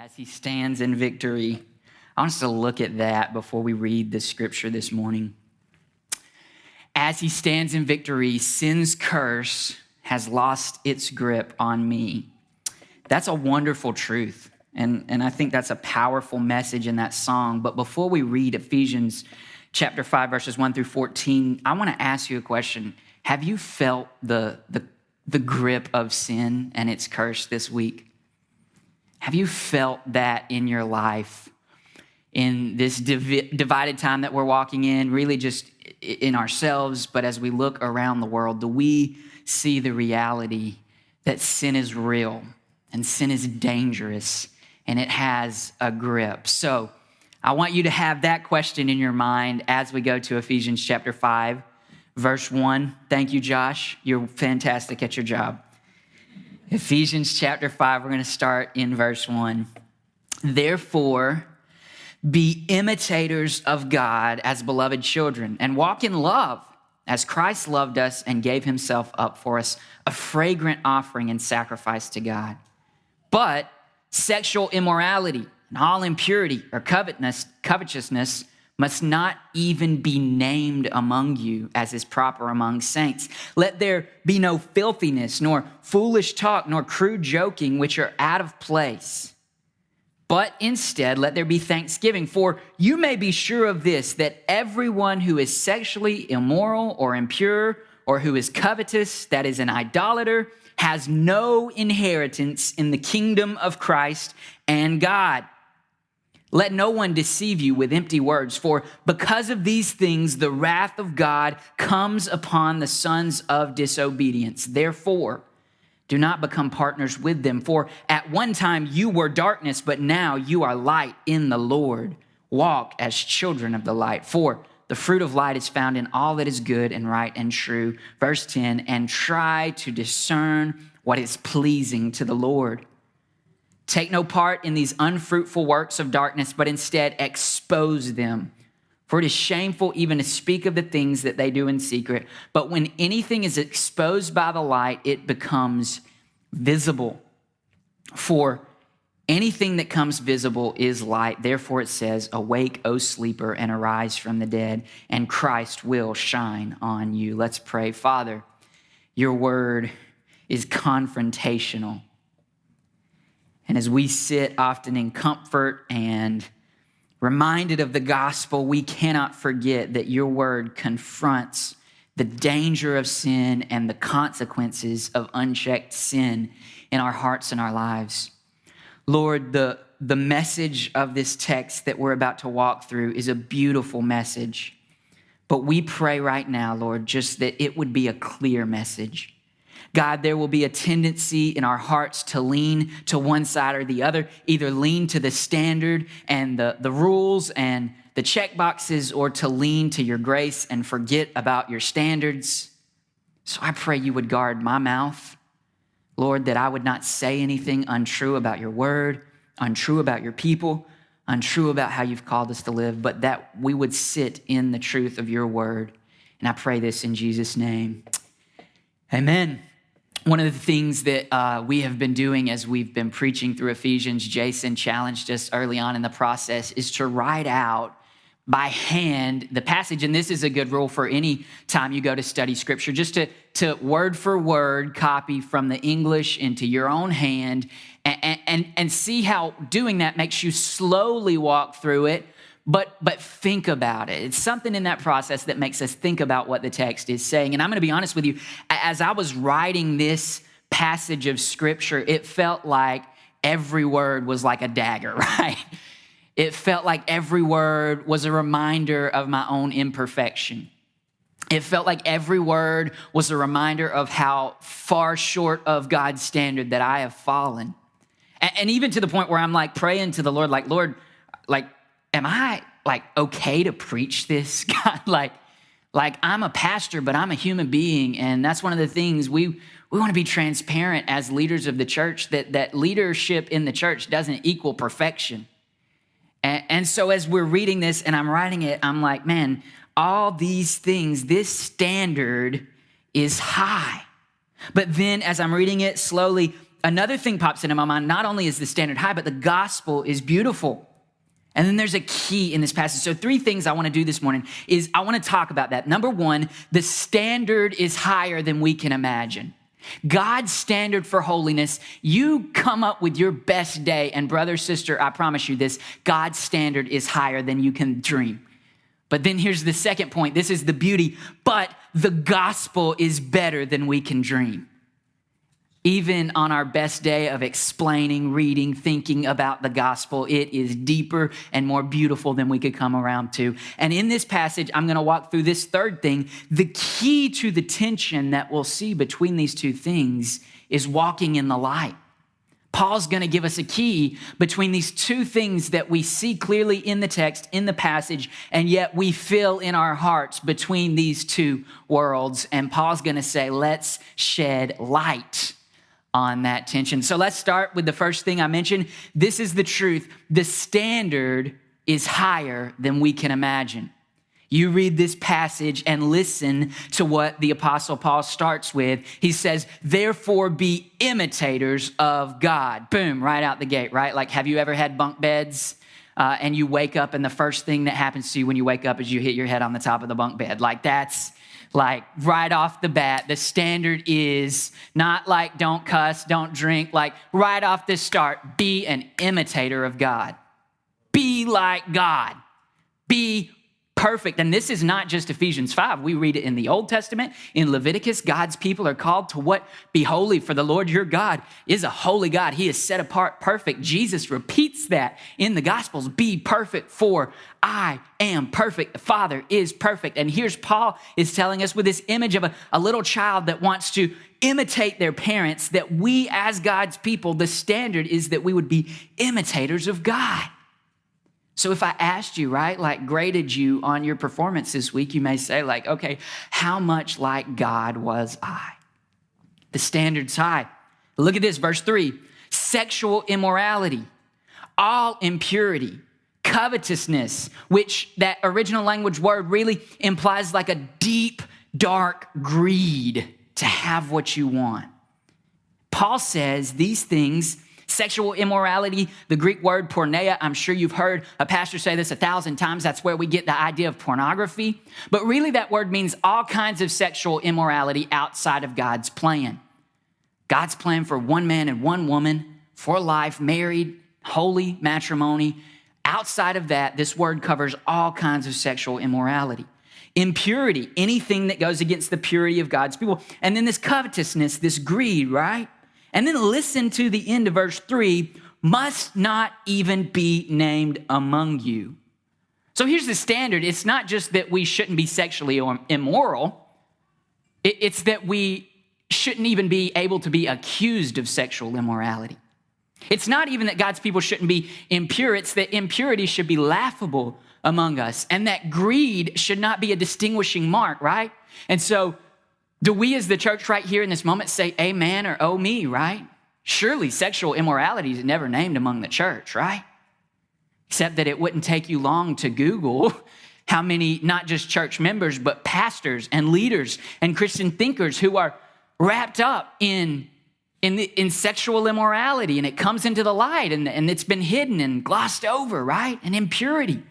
as he stands in victory. I want us to look at that before we read the scripture this morning. As he stands in victory, sin's curse has lost its grip on me. That's a wonderful truth. And I think that's a powerful message in that song. But before we read Ephesians chapter 5, verses 1 through 14, I want to ask you a question. Have you felt the grip of sin and its curse this week? Have you felt that in your life in this divided time that we're walking in, really just in ourselves, but as we look around the world, do we see the reality that sin is real and sin is dangerous and it has a grip? So I want you to have that question in your mind as we go to Ephesians chapter 5, verse 1. Thank you, Josh. You're fantastic at your job. Ephesians chapter 5, we're going to start in verse 1. Therefore, be imitators of God as beloved children, and walk in love as Christ loved us and gave himself up for us, a fragrant offering and sacrifice to God. But sexual immorality and all impurity or covetousness must not even be named among you as is proper among saints. Let there be no filthiness, nor foolish talk, nor crude joking, which are out of place. But instead, let there be thanksgiving. For you may be sure of this, that everyone who is sexually immoral or impure, or who is covetous, that is an idolater, has no inheritance in the kingdom of Christ and God. Let no one deceive you with empty words, for because of these things, the wrath of God comes upon the sons of disobedience. Therefore, do not become partners with them, for at one time you were darkness, but now you are light in the Lord. Walk as children of the light, for the fruit of light is found in all that is good and right and true. Verse 10, and try to discern what is pleasing to the Lord. Take no part in these unfruitful works of darkness, but instead expose them. For it is shameful even to speak of the things that they do in secret. But when anything is exposed by the light, it becomes visible. For anything that comes visible is light. Therefore it says, awake, O sleeper, and arise from the dead, and Christ will shine on you. Let's pray. Father, your word is confrontational. And as we sit often in comfort and reminded of the gospel, we cannot forget that your word confronts the danger of sin and the consequences of unchecked sin in our hearts and our lives. Lord, the message of this text that we're about to walk through is a beautiful message. But we pray right now, Lord, just that it would be a clear message. God, there will be a tendency in our hearts to lean to one side or the other, either lean to the standard and the rules and the check boxes, or to lean to your grace and forget about your standards. So I pray you would guard my mouth, Lord, that I would not say anything untrue about your word, untrue about your people, untrue about how you've called us to live, but that we would sit in the truth of your word. And I pray this in Jesus' name. Amen. One of the things that we have been doing as we've been preaching through Ephesians, Jason challenged us early on in the process, is to write out by hand the passage. And this is a good rule for any time you go to study scripture, just to word for word copy from the English into your own hand and see how doing that makes you slowly walk through it, but think about it. It's something in that process that makes us think about what the text is saying. And I'm going to be honest with you, as I was writing this passage of scripture, it felt like every word was like a dagger, right? It felt like every word was a reminder of my own imperfection. It felt like every word was a reminder of how far short of God's standard that I have fallen. And even to the point where I'm like praying to the Lord, like, Lord, like, am I like okay to preach this? God, like I'm a pastor, but I'm a human being. And that's one of the things we want to be transparent as leaders of the church, that leadership in the church doesn't equal perfection. And so as we're reading this and I'm writing it, I'm like, man, all these things, this standard is high. But then as I'm reading it slowly, another thing pops into my mind. Not only is the standard high, but the gospel is beautiful. And then there's a key in this passage. So 3 things I want to do this morning is I want to talk about that. Number 1, the standard is higher than we can imagine. God's standard for holiness, you come up with your best day, and brother, sister, I promise you this, God's standard is higher than you can dream. But then here's the second point. This is the beauty, but the gospel is better than we can dream. Even on our best day of explaining, reading, thinking about the gospel, it is deeper and more beautiful than we could come around to. And in this passage, I'm going to walk through this third thing. The key to the tension that we'll see between these 2 things is walking in the light. Paul's going to give us a key between these 2 things that we see clearly in the text, in the passage, and yet we feel in our hearts between these 2 worlds. And Paul's going to say, let's shed light on that tension. So let's start with the first thing I mentioned. This is the truth. The standard is higher than we can imagine. You read this passage and listen to what the Apostle Paul starts with. He says, therefore be imitators of God. Boom, right out the gate, right? Like, have you ever had bunk beds? And you wake up and the first thing that happens to you when you wake up is you hit your head on the top of the bunk bed. Like, that's like right off the bat, the standard is not like don't cuss, don't drink. Like right off the start, be an imitator of God. Be like God. Be perfect. And this is not just Ephesians 5. We read it in the Old Testament. In Leviticus, God's people are called to what? Be holy, for the Lord your God is a holy God. He is set apart, perfect. Jesus repeats that in the Gospels. Be perfect, for I am perfect. The Father is perfect. And here's Paul is telling us with this image of a little child that wants to imitate their parents, that we as God's people, the standard is that we would be imitators of God. So if I asked you, right, like graded you on your performance this week, you may say like, okay, how much like God was I? The standard's high. Look at this, verse 3, sexual immorality, all impurity, covetousness, which that original language word really implies like a deep, dark greed to have what you want. Paul says these things, sexual immorality, the Greek word porneia, I'm sure you've heard a pastor say this 1,000 times. That's where we get the idea of pornography. But really that word means all kinds of sexual immorality outside of God's plan. God's plan for one man and one woman for life, married, holy matrimony. Outside of that, this word covers all kinds of sexual immorality. Impurity, anything that goes against the purity of God's people. And then this covetousness, this greed, right? And then listen to the end of verse 3, must not even be named among you. So here's the standard. It's not just that we shouldn't be sexually immoral. It's that we shouldn't even be able to be accused of sexual immorality. It's not even that God's people shouldn't be impure. It's that impurity should be laughable among us. And that greed should not be a distinguishing mark, right? And so do we as the church right here in this moment say amen or oh me, right? Surely sexual immorality is never named among the church, right? Except that it wouldn't take you long to Google how many, not just church members, but pastors and leaders and Christian thinkers who are wrapped up in sexual immorality, and it comes into the light and it's been hidden and glossed over, right? And impurity.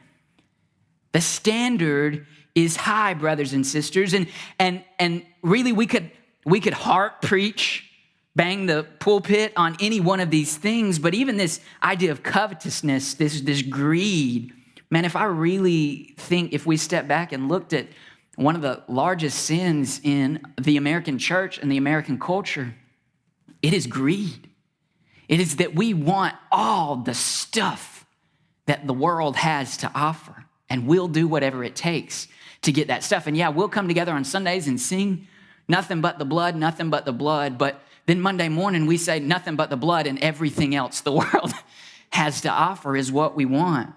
The standard is high, brothers and sisters. And really we could heart preach, bang the pulpit on any one of these things, but even this idea of covetousness, this greed, man, if I really think, if we step back and looked at one of the largest sins in the American church and the American culture, it is greed. It is that we want all the stuff that the world has to offer, and we'll do whatever it takes to get that stuff. And yeah, we'll come together on Sundays and sing nothing but the blood, nothing but the blood. But then Monday morning we say nothing but the blood, and everything else the world has to offer is what we want.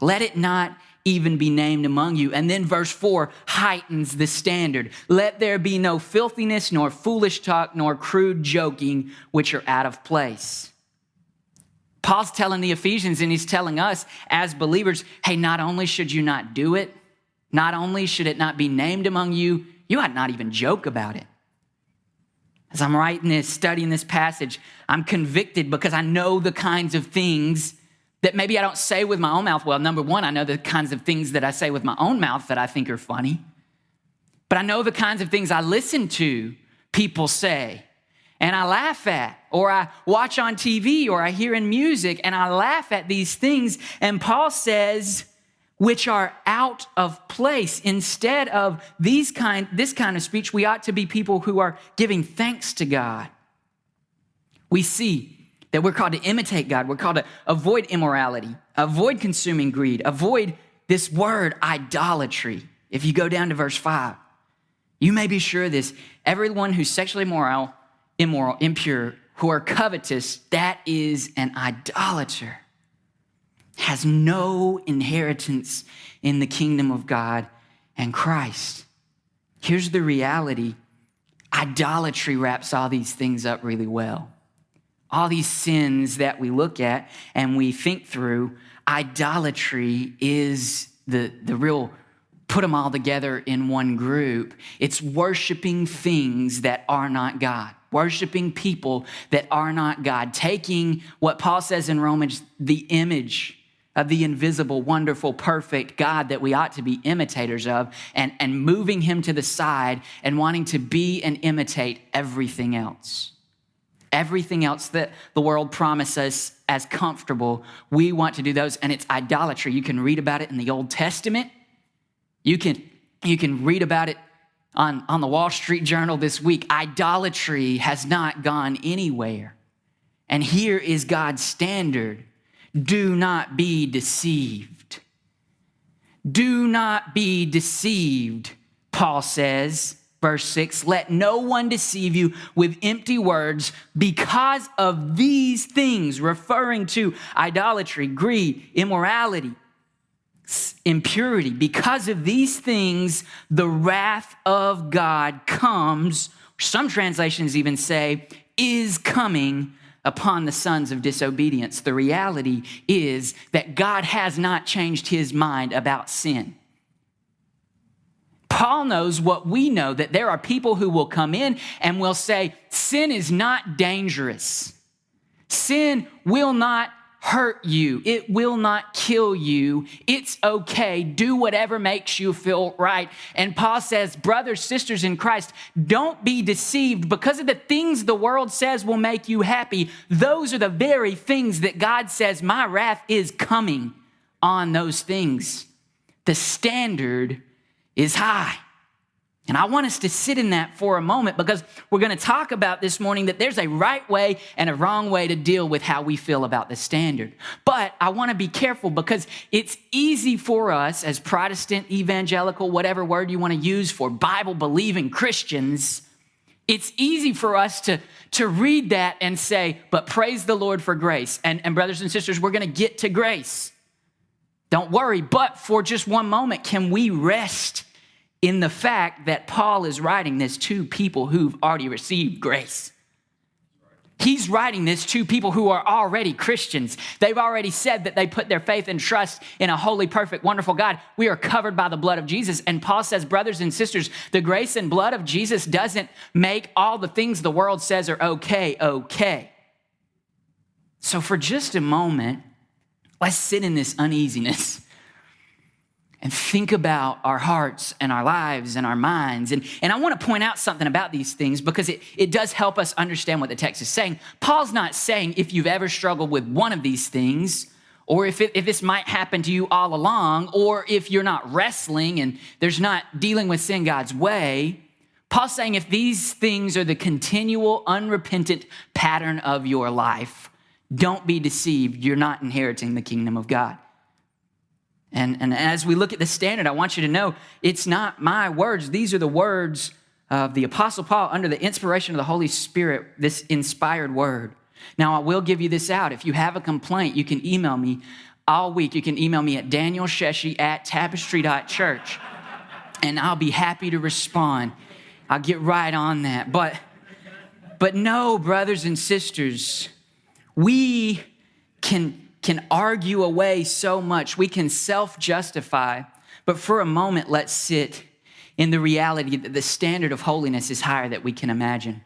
Let it not even be named among you. And then verse 4 heightens the standard. Let there be no filthiness, nor foolish talk, nor crude joking, which are out of place. Paul's telling the Ephesians, and he's telling us as believers, hey, not only should you not do it, not only should it not be named among you, you ought not even joke about it. As I'm writing this, studying this passage, I'm convicted because I know the kinds of things that maybe I don't say with my own mouth. Well, number one, I know the kinds of things that I say with my own mouth that I think are funny. But I know the kinds of things I listen to people say and I laugh at, or I watch on TV, or I hear in music and I laugh at these things. And Paul says, which are out of place. Instead of this kind of speech, we ought to be people who are giving thanks to God. We see that we're called to imitate God. We're called to avoid immorality, avoid consuming greed, avoid this word idolatry. If you go down to verse 5, you may be sure of this. Everyone who's sexually immoral, impure, who are covetous, that is an idolater, has no inheritance in the kingdom of God and Christ. Here's the reality. Idolatry wraps all these things up really well. All these sins that we look at and we think through, idolatry is the real put them all together in one group. It's worshiping things that are not God, worshiping people that are not God, taking what Paul says in Romans, the image of the invisible, wonderful, perfect God that we ought to be imitators of, and moving him to the side and wanting to be and imitate everything else. Everything else that the world promises us as comfortable, we want to do those, and it's idolatry. You can read about it in the Old Testament. You can read about it on the Wall Street Journal this week. Idolatry has not gone anywhere. And here is God's standard. Do not be deceived. Do not be deceived, Paul says. Verse 6, let no one deceive you with empty words because of these things, referring to idolatry, greed, immorality, impurity. Because of these things, the wrath of God comes, some translations even say, is coming upon the sons of disobedience. The reality is that God has not changed his mind about sin. Paul knows what we know, that there are people who will come in and will say, sin is not dangerous. Sin will not hurt you. It will not kill you. It's okay. Do whatever makes you feel right. And Paul says, brothers, sisters in Christ, don't be deceived because of the things the world says will make you happy. Those are the very things that God says, my wrath is coming on those things. The standard is high. And I want us to sit in that for a moment because we're going to talk about this morning that there's a right way and a wrong way to deal with how we feel about the standard. But I want to be careful because it's easy for us as Protestant, evangelical, whatever word you want to use for Bible-believing Christians, it's easy for us to read that and say, but praise the Lord for grace. And brothers and sisters, we're going to get to grace. Don't worry, but for just one moment, can we rest in the fact that Paul is writing this to people who've already received grace? He's writing this to people who are already Christians. They've already said that they put their faith and trust in a holy, perfect, wonderful God. We are covered by the blood of Jesus. And Paul says, brothers and sisters, the grace and blood of Jesus doesn't make all the things the world says are okay. So for just a moment, let's sit in this uneasiness and think about our hearts and our lives and our minds. And I want to point out something about these things because it does help us understand what the text is saying. Paul's not saying if you've ever struggled with one of these things, or if this might happen to you all along, or if you're not wrestling and there's not dealing with sin God's way. Paul's saying if these things are the continual, unrepentant pattern of your life, don't be deceived. You're not inheriting the kingdom of God. And as we look at the standard, I want you to know it's not my words. These are the words of the Apostle Paul under the inspiration of the Holy Spirit, this inspired word. Now, I will give you this out. If you have a complaint, you can email me all week. You can email me at danielsheshi@tapestry.church, and I'll be happy to respond. I'll get right on that. But no, brothers and sisters, we can argue away so much. We can self-justify. But for a moment, let's sit in the reality that the standard of holiness is higher than we can imagine.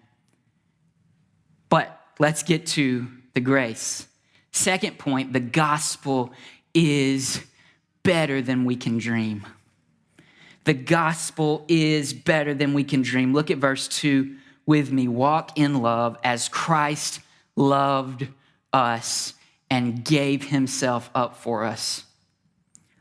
let's get to the grace. Second point, the gospel is better than we can dream. The gospel is better than we can dream. Look at verse 2 with me. Walk in love as Christ loved us and gave himself up for us.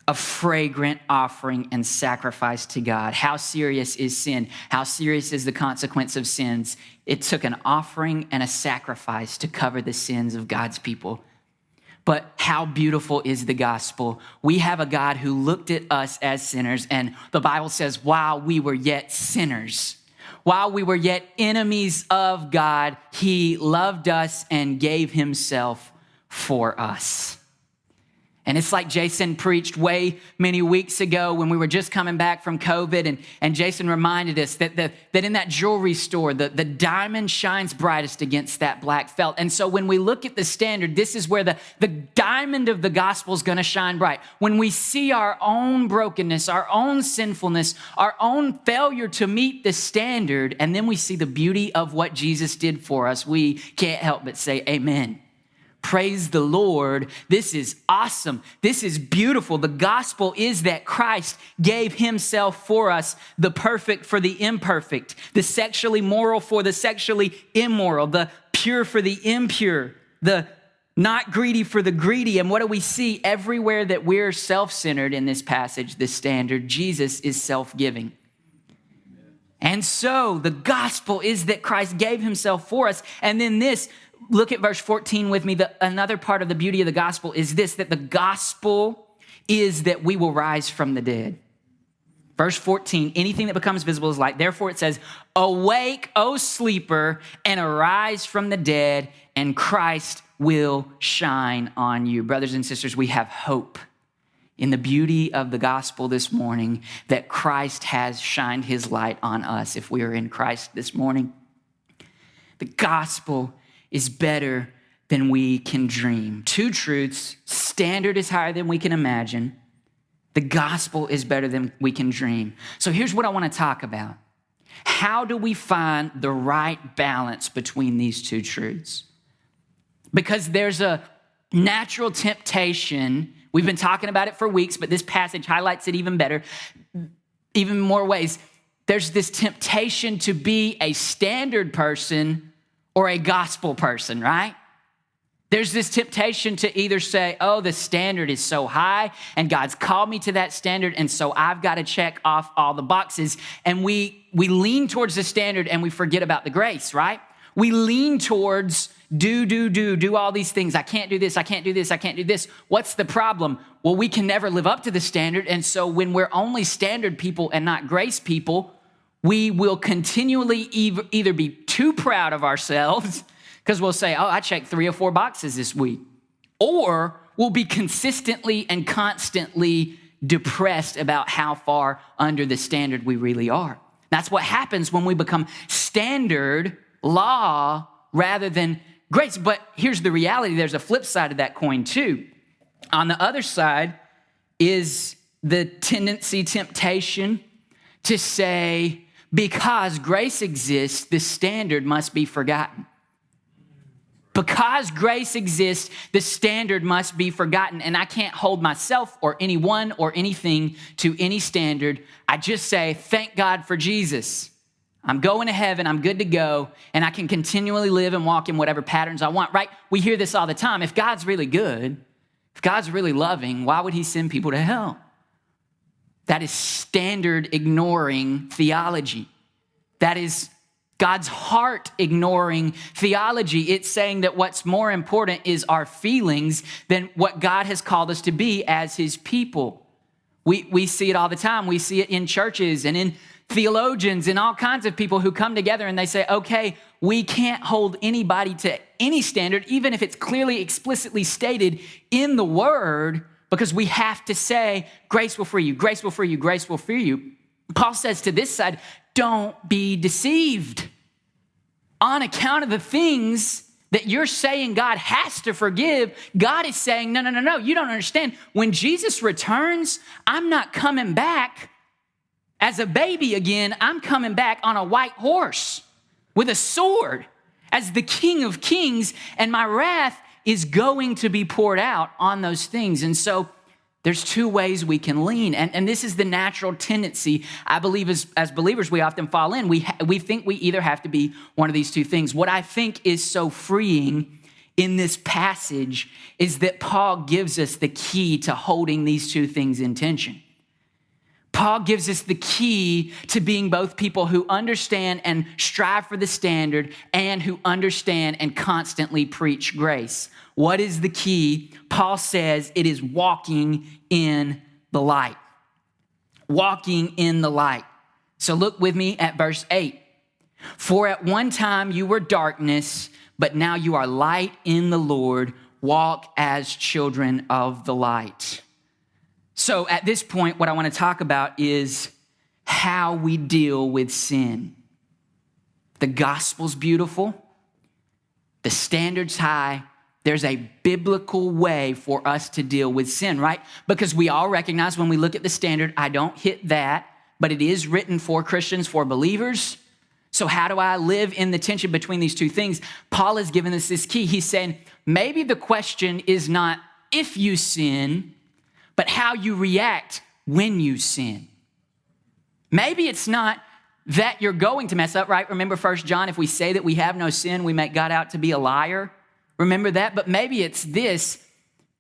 A fragrant offering and sacrifice to God. How serious is sin? How serious is the consequence of sins? It took an offering and a sacrifice to cover the sins of God's people. But how beautiful is the gospel? We have a God who looked at us as sinners, and the Bible says, while we were yet sinners, while we were yet enemies of God, he loved us and gave himself for us. And it's like Jason preached way many weeks ago when we were just coming back from COVID. And Jason reminded us that in that jewelry store, the diamond shines brightest against that black felt. And so when we look at the standard, this is where the diamond of the gospel is going to shine bright. When we see our own brokenness, our own sinfulness, our own failure to meet the standard, and then we see the beauty of what Jesus did for us, we can't help but say amen. Praise the Lord. This is awesome. This is beautiful. The gospel is that Christ gave himself for us, the perfect for the imperfect, the sexually moral for the sexually immoral, the pure for the impure, the not greedy for the greedy. And what do we see everywhere that we're self-centered in this passage, this standard? Jesus is self-giving. And so the gospel is that Christ gave himself for us. And then this, look at verse 14 with me. Another part of the beauty of the gospel is this, that the gospel is that we will rise from the dead. Verse 14, anything that becomes visible is light. Therefore it says, awake, O sleeper, and arise from the dead, and Christ will shine on you. Brothers and sisters, we have hope in the beauty of the gospel this morning that Christ has shined his light on us if we are in Christ this morning. The gospel is better than we can dream. Two truths: standard is higher than we can imagine. The gospel is better than we can dream. So here's what I want to talk about. How do we find the right balance between these two truths? Because there's a natural temptation. We've been talking about it for weeks, but this passage highlights it even better, even more ways. There's this temptation to be a standard person or a gospel person, right? There's this temptation to either say, oh, the standard is so high and God's called me to that standard, and so I've got to check off all the boxes. And we lean towards the standard and we forget about the grace, right? We lean towards do all these things. I can't do this, I can't do this, I can't do this. What's the problem? Well, we can never live up to the standard. And so when we're only standard people and not grace people, we will continually either be too proud of ourselves, because we'll say, oh, I checked 3 or 4 boxes this week. Or we'll be consistently and constantly depressed about how far under the standard we really are. That's what happens when we become standard law rather than grace. But here's the reality. There's a flip side of that coin too. On the other side is the temptation to say, because grace exists, the standard must be forgotten. Because grace exists, the standard must be forgotten. And I can't hold myself or anyone or anything to any standard. I just say, thank God for Jesus. I'm going to heaven, I'm good to go, and I can continually live and walk in whatever patterns I want, right? We hear this all the time. If God's really good, if God's really loving, why would he send people to hell? That is standard ignoring theology. That is God's heart ignoring theology. It's saying that what's more important is our feelings than what God has called us to be as his people. We see it all the time. We see it in churches and in theologians and all kinds of people who come together and they say, okay, we can't hold anybody to any standard, even if it's clearly, explicitly stated in the word, because we have to say, grace will free you, grace will free you, grace will free you. Paul says to this side, don't be deceived. On account of the things that you're saying God has to forgive, God is saying, no, you don't understand. When Jesus returns, I'm not coming back as a baby again. I'm coming back on a white horse with a sword. as the King of Kings, and my wrath is going to be poured out on those things. And so there's two ways we can lean. And this is the natural tendency, I believe, as believers, we often fall in. We think we either have to be one of these two things. What I think is so freeing in this passage is that Paul gives us the key to holding these two things in tension. Paul gives us the key to being both people who understand and strive for the standard and who understand and constantly preach grace. What is the key? Paul says it is walking in the light. Walking in the light. So look with me at verse 8. For at one time you were darkness, but now you are light in the Lord. Walk as children of the light. So at this point, what I want to talk about is how we deal with sin. The gospel's beautiful. The standard's high. There's a biblical way for us to deal with sin, right? Because we all recognize when we look at the standard, I don't hit that, but it is written for Christians, for believers. So how do I live in the tension between these two things? Paul has given us this key. He's saying, maybe the question is not if you sin, but how you react when you sin. Maybe it's not that you're going to mess up, right? Remember 1 John, if we say that we have no sin, we make God out to be a liar. Remember that? But maybe it's this,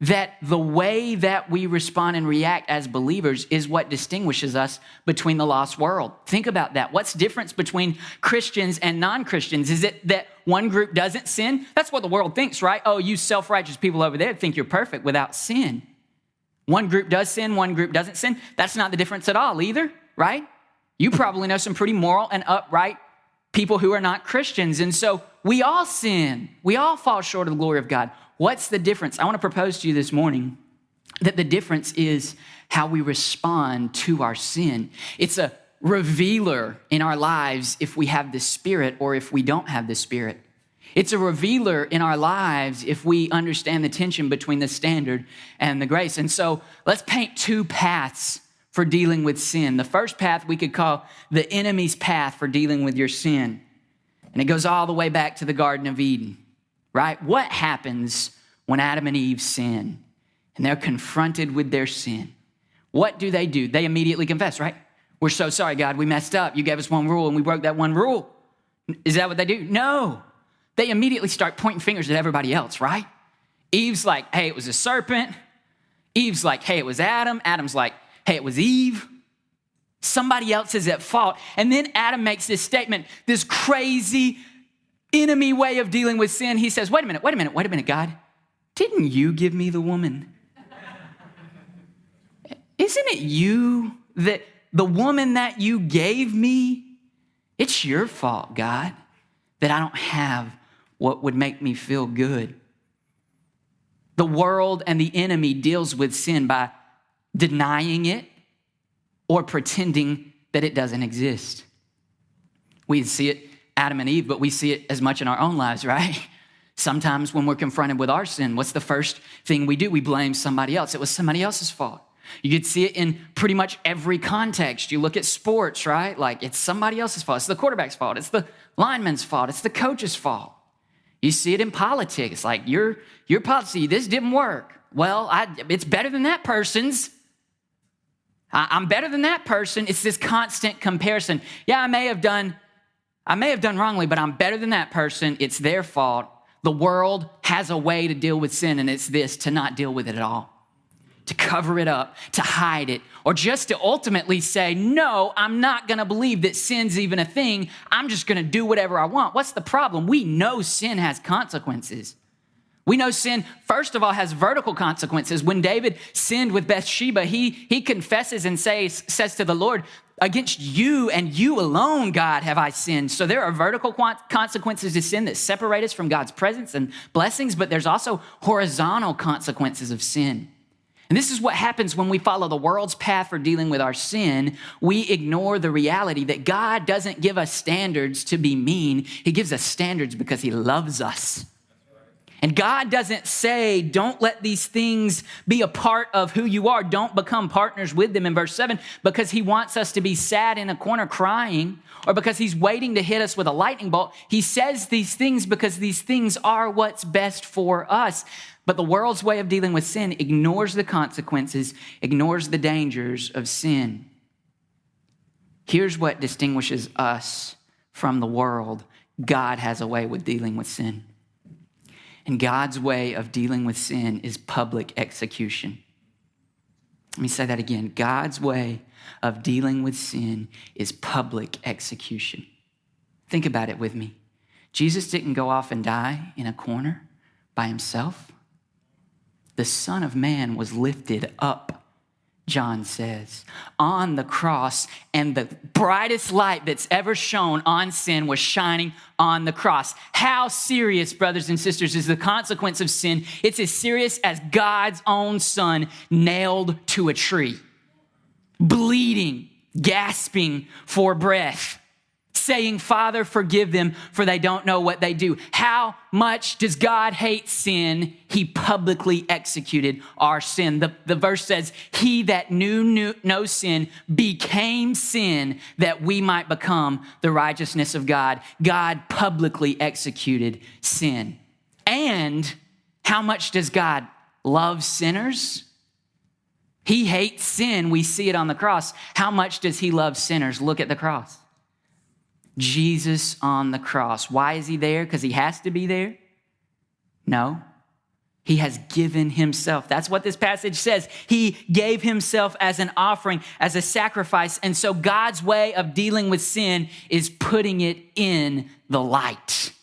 that the way that we respond and react as believers is what distinguishes us between the lost world. Think about that. What's the difference between Christians and non-Christians? Is it that one group doesn't sin? That's what the world thinks, right? Oh, you self-righteous people over there think you're perfect without sin. One group does sin, one group doesn't sin. That's not the difference at all either, right? You probably know some pretty moral and upright people who are not Christians. And so we all sin. We all fall short of the glory of God. What's the difference? I want to propose to you this morning that the difference is how we respond to our sin. It's a revealer in our lives if we have the Spirit or if we don't have the Spirit. It's a revealer in our lives if we understand the tension between the standard and the grace. And so let's paint two paths for dealing with sin. The first path we could call the enemy's path for dealing with your sin. And it goes all the way back to the Garden of Eden, right? What happens when Adam and Eve sin and they're confronted with their sin? What do? They immediately confess, right? We're so sorry, God, we messed up. You gave us one rule and we broke that one rule. Is that what they do? No. They immediately start pointing fingers at everybody else, right? Eve's like, hey, it was a serpent. Eve's like, hey, it was Adam. Adam's like, hey, it was Eve. Somebody else is at fault. And then Adam makes this statement, this crazy enemy way of dealing with sin. He says, wait a minute, God. Didn't you give me the woman? Isn't it you that the woman that you gave me? It's your fault, God, that I don't have what would make me feel good. The world and the enemy deals with sin by denying it or pretending that it doesn't exist. We see it, Adam and Eve, but we see it as much in our own lives, right? Sometimes when we're confronted with our sin, what's the first thing we do? We blame somebody else. It was somebody else's fault. You could see it in pretty much every context. You look at sports, right? Like it's somebody else's fault. It's the quarterback's fault. It's the lineman's fault. It's the coach's fault. You see it in politics. Like your policy, this didn't work. Well, it's better than that person's. I'm better than that person. It's this constant comparison. Yeah, I may have done wrongly, but I'm better than that person. It's their fault. The world has a way to deal with sin, and it's this, to not deal with it at all. To cover it up, to hide it, or just to ultimately say, no, I'm not going to believe that sin's even a thing. I'm just going to do whatever I want. What's the problem? We know sin has consequences. We know sin, first of all, has vertical consequences. When David sinned with Bathsheba, he confesses and says to the Lord, against you and you alone, God, have I sinned. So there are vertical consequences to sin that separate us from God's presence and blessings, but there's also horizontal consequences of sin. And this is what happens when we follow the world's path for dealing with our sin. We ignore the reality that God doesn't give us standards to be mean. He gives us standards because he loves us. And God doesn't say, don't let these things be a part of who you are. Don't become partners with them in verse 7 because he wants us to be sad in a corner crying or because he's waiting to hit us with a lightning bolt. He says these things because these things are what's best for us. But the world's way of dealing with sin ignores the consequences, ignores the dangers of sin. Here's what distinguishes us from the world. God has a way with dealing with sin. And God's way of dealing with sin is public execution. Let me say that again. God's way of dealing with sin is public execution. Think about it with me. Jesus didn't go off and die in a corner by himself. The Son of Man was lifted up, John says, on the cross, and the brightest light that's ever shone on sin was shining on the cross. How serious, brothers and sisters, is the consequence of sin? It's as serious as God's own Son nailed to a tree, bleeding, gasping for breath, saying, Father, forgive them, for they don't know what they do. How much does God hate sin? He publicly executed our sin. The verse says, he that knew no sin became sin that we might become the righteousness of God. God publicly executed sin. And how much does God love sinners? He hates sin. We see it on the cross. How much does he love sinners? Look at the cross. Jesus on the cross. Why is he there? Because he has to be there? No. He has given himself. That's what this passage says. He gave himself as an offering, as a sacrifice. And so God's way of dealing with sin is putting it in the light,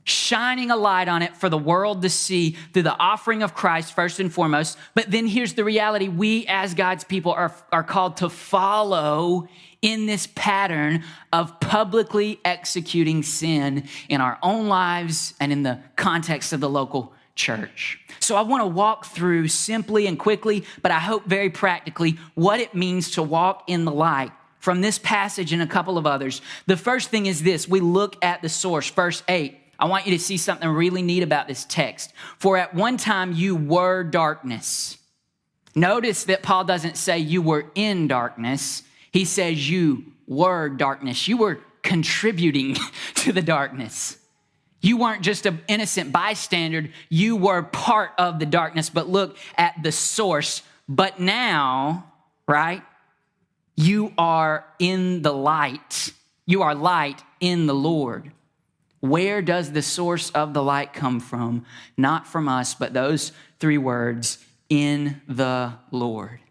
shining a light on it for the world to see through the offering of Christ first and foremost. But then here's the reality. We as God's people are called to follow in this pattern of publicly executing sin in our own lives and in the context of the local church. So I want to walk through simply and quickly, but I hope very practically, what it means to walk in the light from this passage and a couple of others. The first thing is this. We look at the source, verse 8. I want you to see something really neat about this text. For at one time you were darkness. Notice that Paul doesn't say you were in darkness. He says you were darkness. You were contributing to the darkness. You weren't just an innocent bystander. You were part of the darkness. But look at the source. But now, right, you are in the light. You are light in the Lord. Where does the source of the light come from? Not from us, but those three words, in the Lord.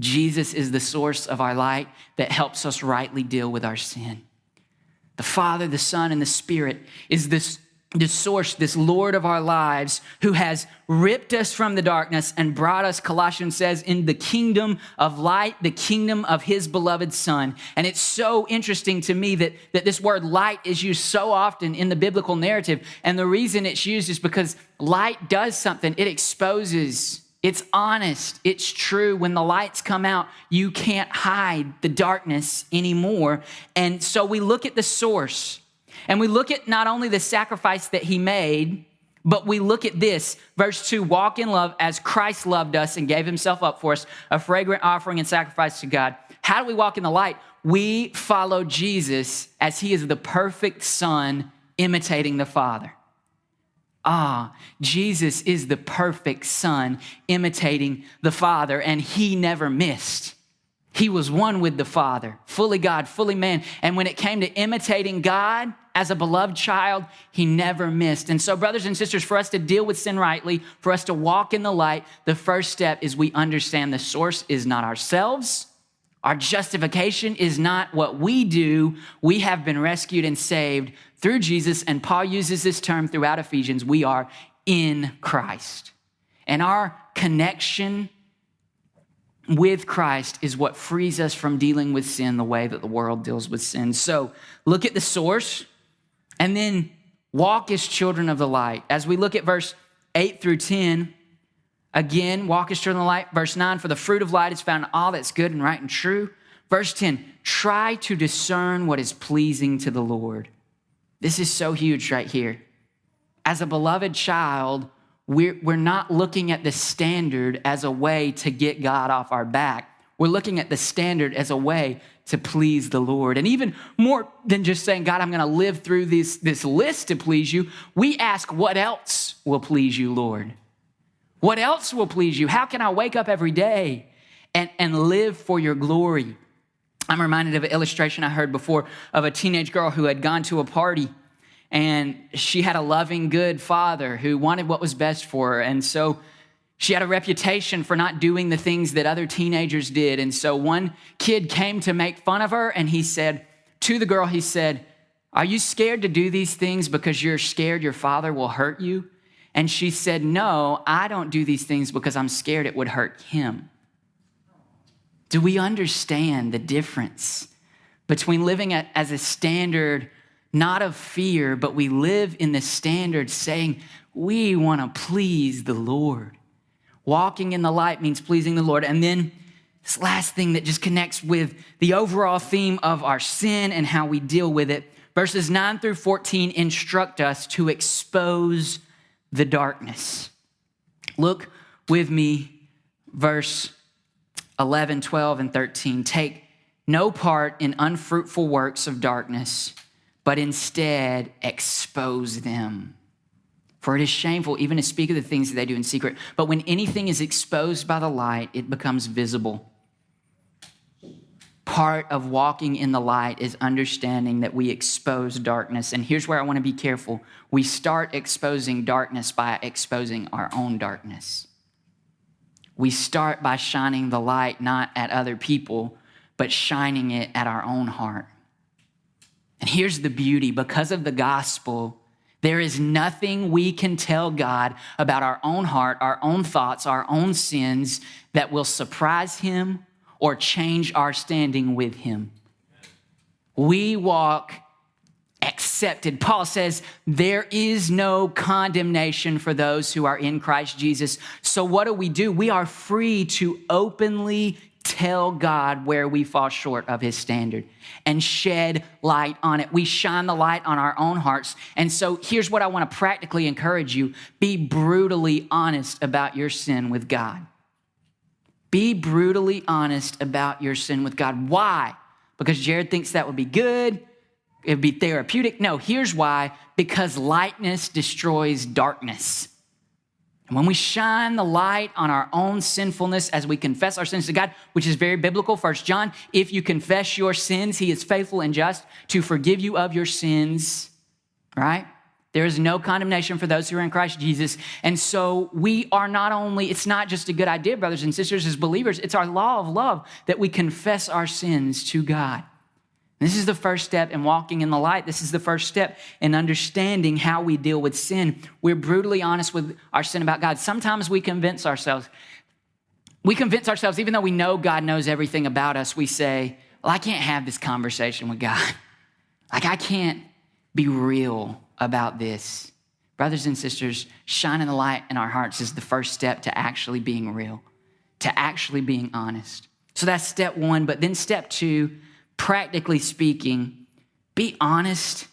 Jesus is the source of our light that helps us rightly deal with our sin. The Father, the Son, and the Spirit is this source, this Lord of our lives who has ripped us from the darkness and brought us, Colossians says, in the kingdom of light, the kingdom of his beloved Son. And it's so interesting to me that this word light is used so often in the biblical narrative. And the reason it's used is because light does something. It exposes. It's honest. It's true. When the lights come out, you can't hide the darkness anymore. And so we look at the source and we look at not only the sacrifice that he made, but we look at this, verse 2, walk in love as Christ loved us and gave himself up for us, a fragrant offering and sacrifice to God. How do we walk in the light? We follow Jesus as he is the perfect Son imitating the Father. Jesus is the perfect Son imitating the Father, and he never missed. He was one with the Father, fully God, fully man. And when it came to imitating God as a beloved child, he never missed. And so, brothers and sisters, for us to deal with sin rightly, for us to walk in the light, the first step is we understand the source is not ourselves. Our justification is not what we do. We have been rescued and saved through Jesus, and Paul uses this term throughout Ephesians. We are in Christ. And our connection with Christ is what frees us from dealing with sin the way that the world deals with sin. So look at the source, and then walk as children of the light. As we look at verse 8 through 10, again, walk as children of the light. Verse 9, for the fruit of light is found in all that's good and right and true. Verse 10, try to discern what is pleasing to the Lord. This is so huge right here. as a beloved child, we're not looking at the standard as a way to get God off our back. We're looking at the standard as a way to please the Lord. And even more than just saying, God, I'm going to live through this list to please you, we ask, what else will please you, Lord? What else will please you? How can I wake up every day and live for your glory? I'm reminded of an illustration I heard before of a teenage girl who had gone to a party, and she had a loving, good father who wanted what was best for her. And so she had a reputation for not doing the things that other teenagers did. And so one kid came to make fun of her, and he said to the girl, he said, are you scared to do these things because you're scared your father will hurt you? And she said, no, I don't do these things because I'm scared it would hurt him. Do we understand the difference between living as a standard, not of fear, but we live in the standard saying, we want to please the Lord. Walking in the light means pleasing the Lord. And then this last thing that just connects with the overall theme of our sin and how we deal with it. Verses 9 through 14 instruct us to expose the darkness. Look with me, verse 11, 12, and 13. Take no part in unfruitful works of darkness, but instead expose them. For it is shameful even to speak of the things that they do in secret. But when anything is exposed by the light, it becomes visible. Part of walking in the light is understanding that we expose darkness. And here's where I want to be careful. We start exposing darkness by exposing our own darkness. We start by shining the light not at other people, but shining it at our own heart. And here's the beauty. Because of the gospel, there is nothing we can tell God about our own heart, our own thoughts, our own sins that will surprise him or change our standing with him. We walk accepted. Paul says there is no condemnation for those who are in Christ Jesus. So what do? We are free to openly tell God where we fall short of his standard and shed light on it. We shine the light on our own hearts. And so here's what I want to practically encourage you. Be brutally honest about your sin with God. Be brutally honest about your sin with God. Why? Because Jared thinks that would be good. It would be therapeutic. No, here's why. Because lightness destroys darkness. And when we shine the light on our own sinfulness as we confess our sins to God, which is very biblical, 1 John, if you confess your sins, he is faithful and just to forgive you of your sins, right? There is no condemnation for those who are in Christ Jesus. And so we are not only, it's not just a good idea, brothers and sisters, as believers, it's our law of love that we confess our sins to God. This is the first step in walking in the light. This is the first step in understanding how we deal with sin. We're brutally honest with our sin about God. Sometimes we convince ourselves, even though we know God knows everything about us, we say, well, I can't have this conversation with God. Like, I can't be real about this. Brothers and sisters, shining the light in our hearts is the first step to actually being real, to actually being honest. So that's step one. But then step two, practically speaking, be honest,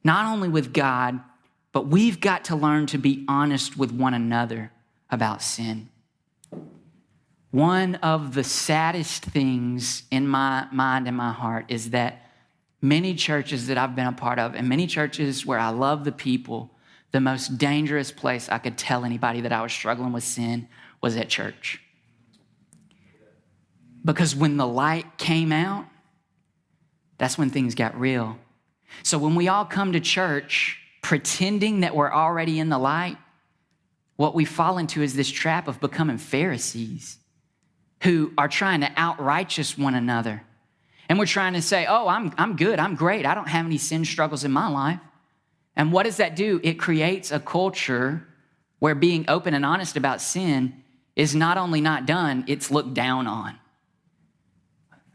not only with God, but we've got to learn to be honest with one another about sin. One of the saddest things in my mind and my heart is that many churches that I've been a part of, and many churches where I love the people, the most dangerous place I could tell anybody that I was struggling with sin was at church. Because when the light came out, that's when things got real. So when we all come to church pretending that we're already in the light, what we fall into is this trap of becoming Pharisees who are trying to out-righteous one another. And we're trying to say, oh, I'm good, I'm great, I don't have any sin struggles in my life. And what does that do? It creates a culture where being open and honest about sin is not only not done, it's looked down on.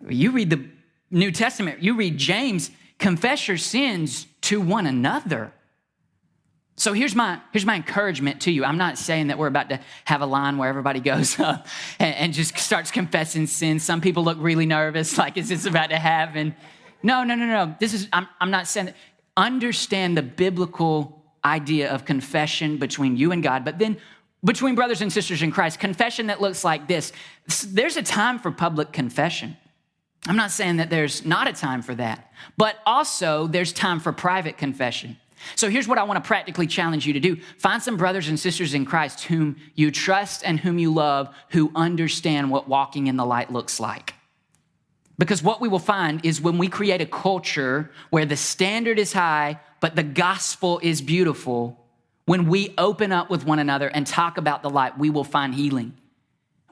You read the New Testament, you read James, confess your sins to one another. So here's my encouragement to you. I'm not saying that we're about to have a line where everybody goes up and just starts confessing sins. Some people look really nervous, like, is this about to happen? No. I'm not saying that. Understand the biblical idea of confession between you and God, but then between brothers and sisters in Christ, confession that looks like this. There's a time for public confession. I'm not saying that there's not a time for that, but also there's time for private confession. So here's what I want to practically challenge you to do. Find some brothers and sisters in Christ whom you trust and whom you love, who understand what walking in the light looks like. Because what we will find is when we create a culture where the standard is high, but the gospel is beautiful, when we open up with one another and talk about the light, we will find healing.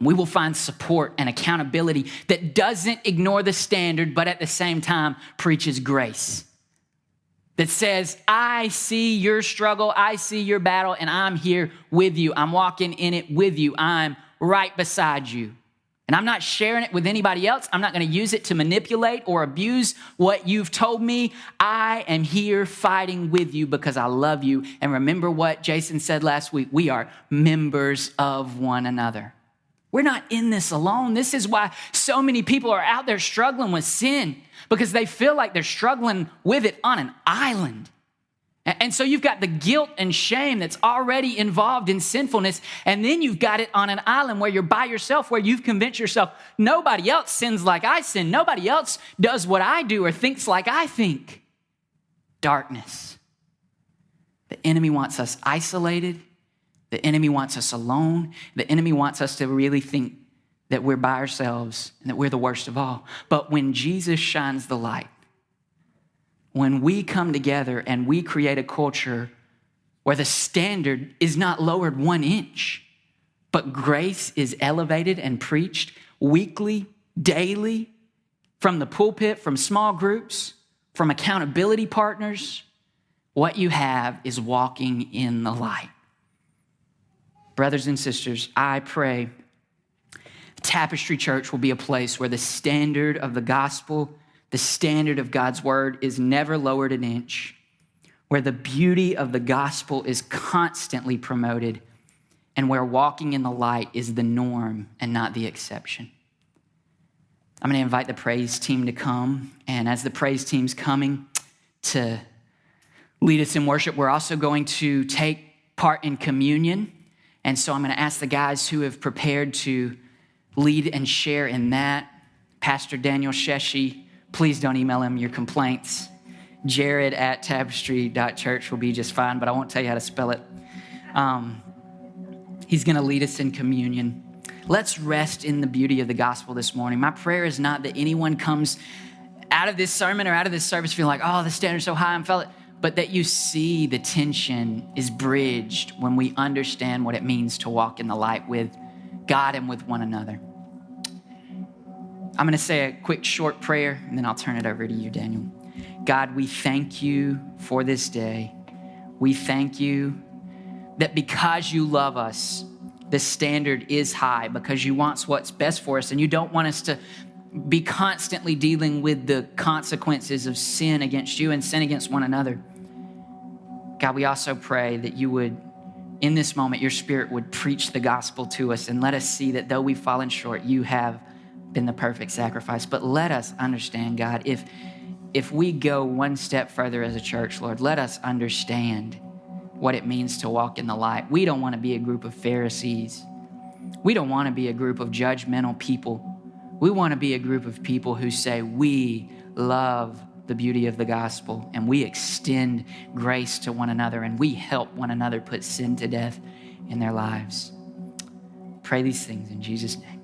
We will find support and accountability that doesn't ignore the standard, but at the same time preaches grace. That says, I see your struggle, I see your battle, and I'm here with you. I'm walking in it with you. I'm right beside you. And I'm not sharing it with anybody else. I'm not going to use it to manipulate or abuse what you've told me. I am here fighting with you because I love you. And remember what Jason said last week, we are members of one another. We're not in this alone. This is why so many people are out there struggling with sin, because they feel like they're struggling with it on an island. And so you've got the guilt and shame that's already involved in sinfulness. And then you've got it on an island where you're by yourself, where you've convinced yourself, nobody else sins like I sin. Nobody else does what I do or thinks like I think. Darkness. The enemy wants us isolated. The enemy wants us alone. The enemy wants us to really think that we're by ourselves and that we're the worst of all. But when Jesus shines the light, when we come together and we create a culture where the standard is not lowered 1 inch, but grace is elevated and preached weekly, daily, from the pulpit, from small groups, from accountability partners, what you have is walking in the light. Brothers and sisters, I pray Tapestry Church will be a place where the standard of the gospel, the standard of God's word is never lowered an inch, where the beauty of the gospel is constantly promoted, and where walking in the light is the norm and not the exception. I'm going to invite the praise team to come, and as the praise team's coming to lead us in worship, we're also going to take part in communion. And so I'm going to ask the guys who have prepared to lead and share in that. Pastor Daniel Sheshi, please don't email him your complaints. Jared at tapestry.church will be just fine, but I won't tell you how to spell it. He's going to lead us in communion. Let's rest in the beauty of the gospel this morning. My prayer is not that anyone comes out of this sermon or out of this service feeling like, oh, the standard's so high, I'm felt it. But that you see the tension is bridged when we understand what it means to walk in the light with God and with one another. I'm going to say a quick short prayer, and then I'll turn it over to you, Daniel. God, we thank you for this day. We thank you that because you love us, the standard is high, because you want what's best for us, and you don't want us to be constantly dealing with the consequences of sin against you and sin against one another. God, we also pray that you would, in this moment, your Spirit would preach the gospel to us and let us see that though we've fallen short, you have been the perfect sacrifice. But let us understand, God, if we go one step further as a church, Lord, let us understand what it means to walk in the light. We don't want to be a group of Pharisees. We don't want to be a group of judgmental people. We want to be a group of people who say we love the beauty of the gospel and we extend grace to one another and we help one another put sin to death in their lives. Pray these things in Jesus' name.